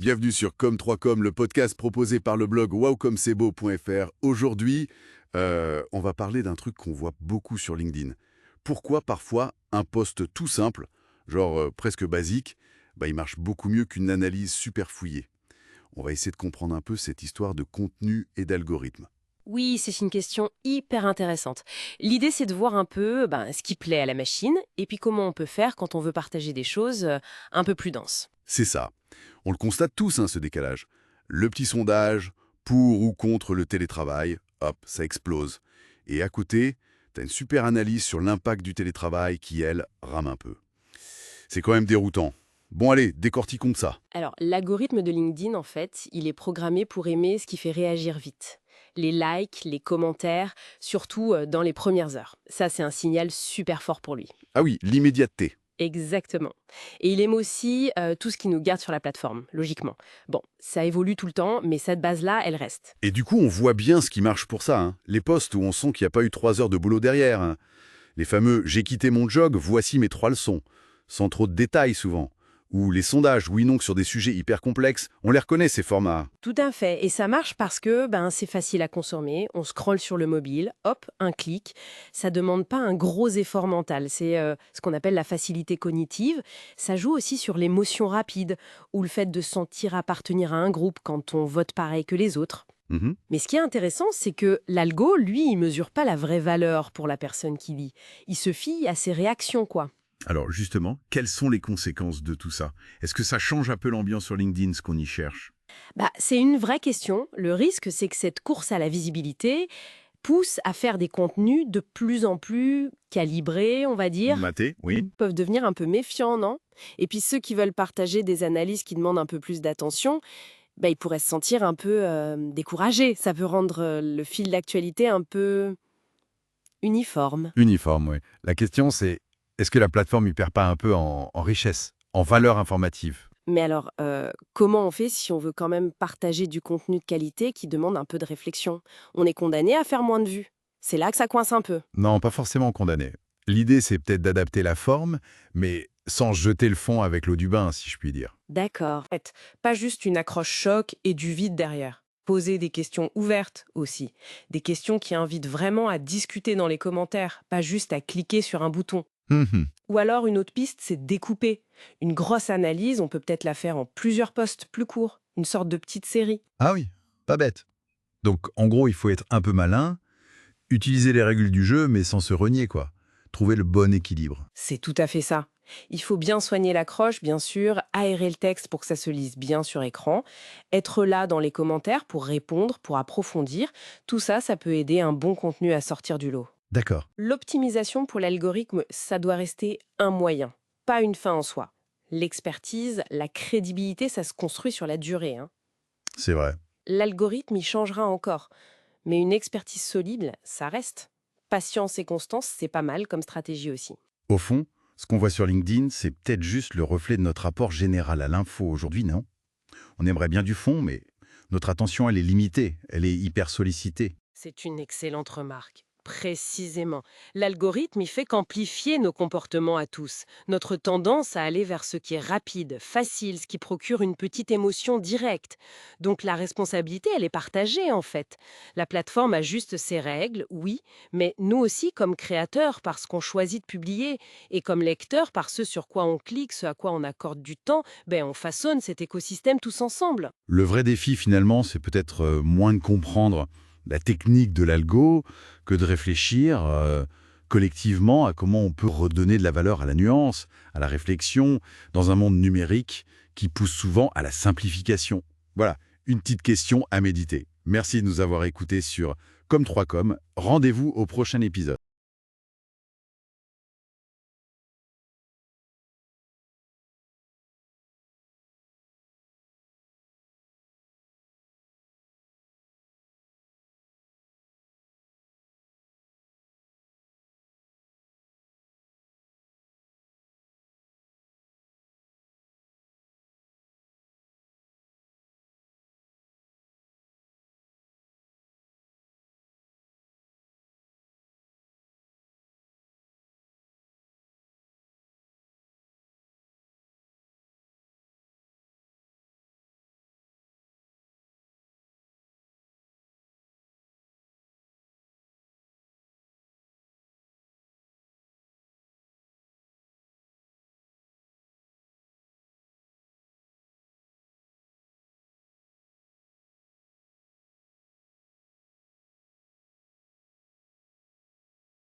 Bienvenue sur Comme3Com, le podcast proposé par le blog wowcomcebo.fr. Aujourd'hui, on va parler d'un truc qu'on voit beaucoup sur LinkedIn. Pourquoi parfois un post tout simple, genre presque basique, il marche beaucoup mieux qu'une analyse super fouillée. On va essayer de comprendre un peu cette histoire de contenu et d'algorithme. Oui, c'est une question hyper intéressante. L'idée, c'est de voir un peu ce qui plaît à la machine et puis comment on peut faire quand on veut partager des choses un peu plus denses. C'est ça. On le constate tous, ce décalage. Le petit sondage, pour ou contre le télétravail, hop, ça explose. Et à côté, t'as une super analyse sur l'impact du télétravail qui, elle, rame un peu. C'est quand même déroutant. Bon allez, décortiquons ça. Alors, l'algorithme de LinkedIn, en fait, il est programmé pour aimer ce qui fait réagir vite. Les likes, les commentaires, surtout dans les premières heures. Ça, c'est un signal super fort pour lui. Ah oui, l'immédiateté. Exactement. Et il aime aussi tout ce qui nous garde sur la plateforme, logiquement. Bon, ça évolue tout le temps, mais cette base-là, elle reste. Et du coup, on voit bien ce qui marche pour ça. Les posts où on sent qu'il n'y a pas eu 3 heures de boulot derrière. Les fameux « j'ai quitté mon jog, voici mes 3 leçons », sans trop de détails souvent. Ou les sondages oui non sur des sujets hyper complexes, on les reconnaît ces formats. Tout à fait. Et ça marche parce que c'est facile à consommer. On scrolle sur le mobile, hop, un clic. Ça demande pas un gros effort mental. C'est ce qu'on appelle la facilité cognitive. Ça joue aussi sur l'émotion rapide ou le fait de sentir appartenir à un groupe quand on vote pareil que les autres. Mhm. Mais ce qui est intéressant, c'est que l'algo, lui, il mesure pas la vraie valeur pour la personne qui lit. Il se fie à ses réactions, quoi. Alors justement, quelles sont les conséquences de tout ça? Est-ce que ça change un peu l'ambiance sur LinkedIn, ce qu'on y cherche? C'est une vraie question. Le risque, c'est que cette course à la visibilité pousse à faire des contenus de plus en plus calibrés, on va dire, Maté, oui. peuvent devenir un peu méfiants, non? Et puis ceux qui veulent partager des analyses qui demandent un peu plus d'attention, ils pourraient se sentir un peu découragés. Ça peut rendre le fil d'actualité un peu uniforme. Uniforme, oui. La question, c'est est-ce que la plateforme ne perd pas un peu en richesse, en valeur informative? Mais alors, comment on fait si on veut quand même partager du contenu de qualité qui demande un peu de réflexion? On est condamné à faire moins de vues. C'est là que ça coince un peu. Non, pas forcément condamné. L'idée, c'est peut-être d'adapter la forme, mais sans jeter le fond avec l'eau du bain, si je puis dire. D'accord. Fait, pas juste une accroche choc et du vide derrière. Poser des questions ouvertes aussi. Des questions qui invitent vraiment à discuter dans les commentaires, pas juste à cliquer sur un bouton. Hum. Ou alors une autre piste, c'est découper. Une grosse analyse, on peut peut-être la faire en plusieurs posts plus courts, une sorte de petite série. Ah oui, pas bête. Donc, en gros, il faut être un peu malin, utiliser les règles du jeu, mais sans se renier, quoi. Trouver le bon équilibre. C'est tout à fait ça. Il faut bien soigner l'accroche, bien sûr, aérer le texte pour que ça se lise bien sur écran, être là dans les commentaires pour répondre, pour approfondir. Tout ça, ça peut aider un bon contenu à sortir du lot. D'accord. L'optimisation pour l'algorithme, ça doit rester un moyen, pas une fin en soi. L'expertise, la crédibilité, ça se construit sur la durée, hein. C'est vrai. L'algorithme, il changera encore. Mais une expertise solide, ça reste. Patience et constance, c'est pas mal comme stratégie aussi. Au fond, ce qu'on voit sur LinkedIn, c'est peut-être juste le reflet de notre rapport général à l'info aujourd'hui, non? On aimerait bien du fond, mais notre attention, elle est limitée, elle est hyper sollicitée. C'est une excellente remarque. Précisément. L'algorithme, il fait qu'amplifier nos comportements à tous. Notre tendance à aller vers ce qui est rapide, facile, ce qui procure une petite émotion directe. Donc la responsabilité, elle est partagée en fait. La plateforme a juste ses règles, oui, mais nous aussi comme créateurs, parce qu'on choisit de publier, et comme lecteurs, par ce sur quoi on clique, ce à quoi on accorde du temps, on façonne cet écosystème tous ensemble. Le vrai défi, finalement, c'est peut-être moins de comprendre la technique de l'algo que de réfléchir collectivement à comment on peut redonner de la valeur à la nuance, à la réflexion, dans un monde numérique qui pousse souvent à la simplification. Voilà, une petite question à méditer. Merci de nous avoir écoutés sur Comme3Com. Rendez-vous au prochain épisode.